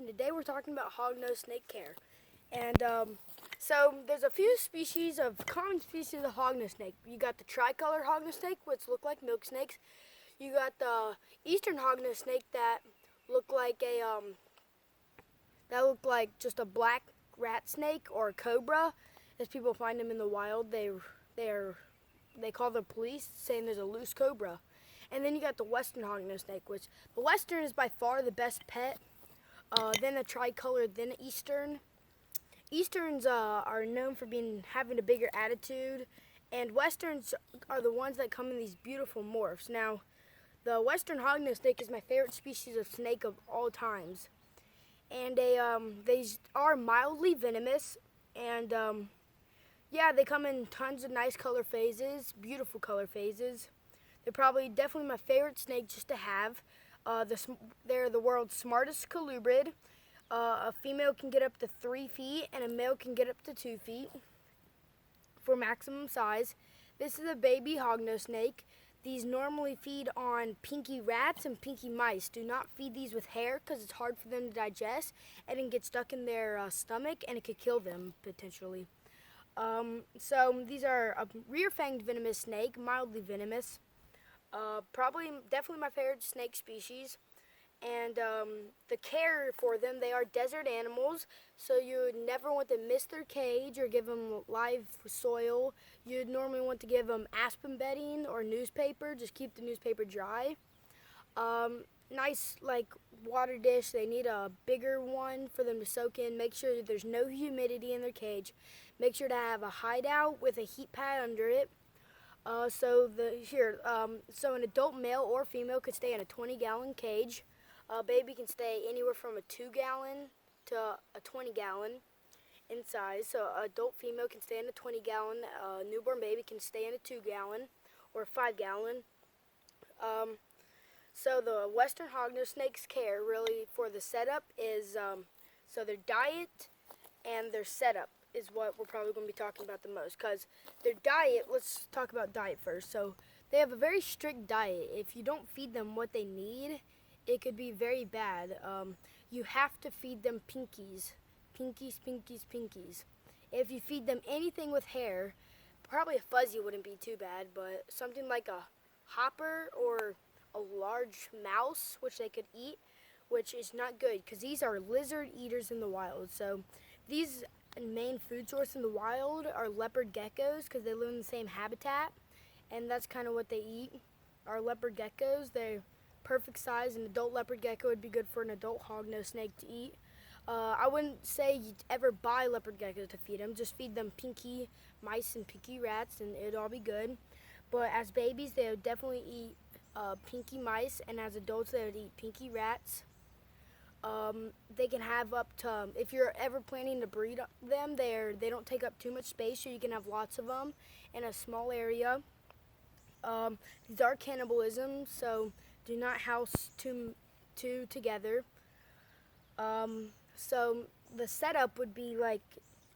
and today we're talking about hognose snake care. And so there's a few species of common species of hognose snake. You got the tricolored hognose snake, which look like milk snakes. You got the eastern hognose snake that look like just a black rat snake or a cobra. As people find them in the wild, they call the police saying there's a loose cobra. And then you got the western hognose snake, which the western is by far the best pet. Then the tricolored, then the eastern. Easterns are known for having a bigger attitude, and westerns are the ones that come in these beautiful morphs. Now, the western hognose snake is my favorite species of snake of all times, and they are mildly venomous, and yeah, they come in tons of nice color phases, beautiful color phases. They're definitely my favorite snake just to have. They're the world's smartest colubrid. A female can get up to 3 feet and a male can get up to 2 feet for maximum size. This is a baby hognose snake. These normally feed on pinky rats and pinky mice. Do not feed these with hair because it's hard for them to digest and it can get stuck in their stomach and it could kill them potentially. So these are a rear-fanged venomous snake, mildly venomous. Definitely my favorite snake species. And the care for them, they are desert animals, so you would never want to miss their cage or give them live soil. You'd normally want to give them aspen bedding or newspaper, just keep the newspaper dry. Nice water dish, they need a bigger one for them to soak in. Make sure that there's no humidity in their cage. Make sure to have a hideout with a heat pad under it. So an adult male or female could stay in a 20-gallon cage. A baby can stay anywhere from a 2-gallon to a 20-gallon in size. So an adult female can stay in a 20-gallon. A newborn baby can stay in a 2-gallon or a 5-gallon. So the western hognose snake's care really for the setup is so their diet and their setup is what we're probably going to be talking about the most, because their diet, let's talk about diet first. So they have a very strict diet. If you don't feed them what they need, it could be very bad. You have to feed them pinkies. If you feed them anything with hair, probably a fuzzy wouldn't be too bad, but something like a hopper or a large mouse, which they could eat, which is not good, because these are lizard eaters in the wild. So these main food source in the wild are leopard geckos, because they live in the same habitat, and that's kind of what they eat, are leopard geckos. They're perfect size. An adult leopard gecko would be good for an adult hognose snake to eat. I wouldn't say you'd ever buy leopard geckos to feed them. Just feed them pinky mice and pinky rats, and it'd all be good. But as babies, they would definitely eat pinky mice, and as adults, they would eat pinky rats. They can have up to, if you're ever planning to breed them, they don't take up too much space, so you can have lots of them in a small area. These are cannibalism, so do not house two together. So the setup would be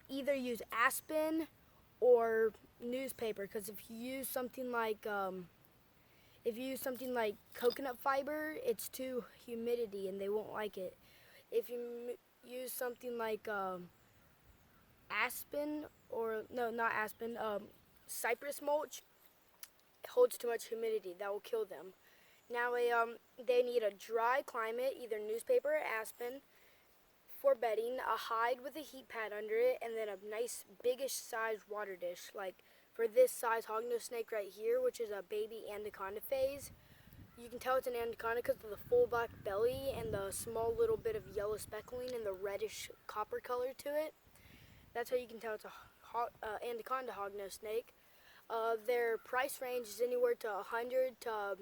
either use aspen or newspaper, because if you use something like coconut fiber, it's too humidity and they won't like it. If you use something like aspen, or no, not aspen, cypress mulch, it holds too much humidity. That will kill them. Now they need a dry climate, either newspaper or aspen, for bedding, a hide with a heat pad under it, and then a nice biggish sized water dish. Like for this size hognose snake right here, which is a baby anaconda phase, you can tell it's an anaconda because of the full black belly and the small little bit of yellow speckling and the reddish copper color to it. That's how you can tell it's a anaconda hognose snake. Their price range is anywhere to $100 to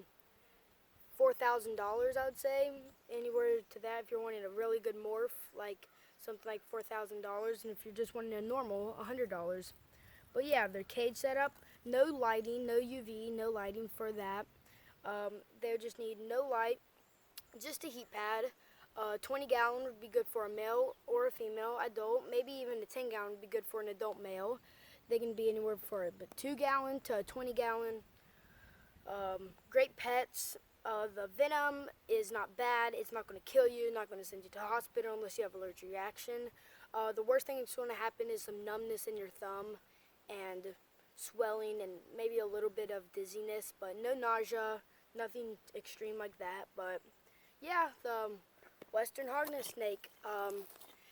$4,000, I would say. Anywhere to that if you're wanting a really good morph, like something like $4,000, and if you're just wanting a normal, $100. But yeah, their cage setup, no lighting, no UV, no lighting for that. They would just need no light, just a heat pad. 20-gallon would be good for a male or a female adult. Maybe even a 10-gallon would be good for an adult male. They can be anywhere from a 2-gallon to a 20-gallon. Great pets. The venom is not bad. It's not going to kill you, not going to send you to the hospital unless you have allergic reaction. The worst thing that's going to happen is some numbness in your thumb and swelling and maybe a little bit of dizziness, but no nausea, nothing extreme like that. But yeah, the Western Hognose snake.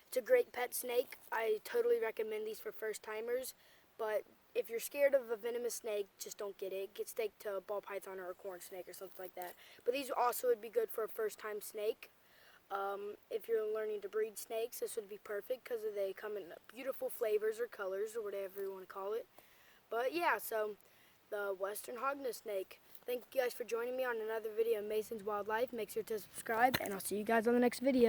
It's a great pet snake. I totally recommend these for first timers, but if you're scared of a venomous snake, just don't get it. Get snake to a ball python or a corn snake or something like that. But these also would be good for a first time snake. If you're learning to breed snakes, this would be perfect because they come in beautiful flavors or colors or whatever you want to call it. But yeah, so the Western Hognose snake. Thank you guys for joining me on another video of Mason's Wildlife. Make sure to subscribe, and I'll see you guys on the next video.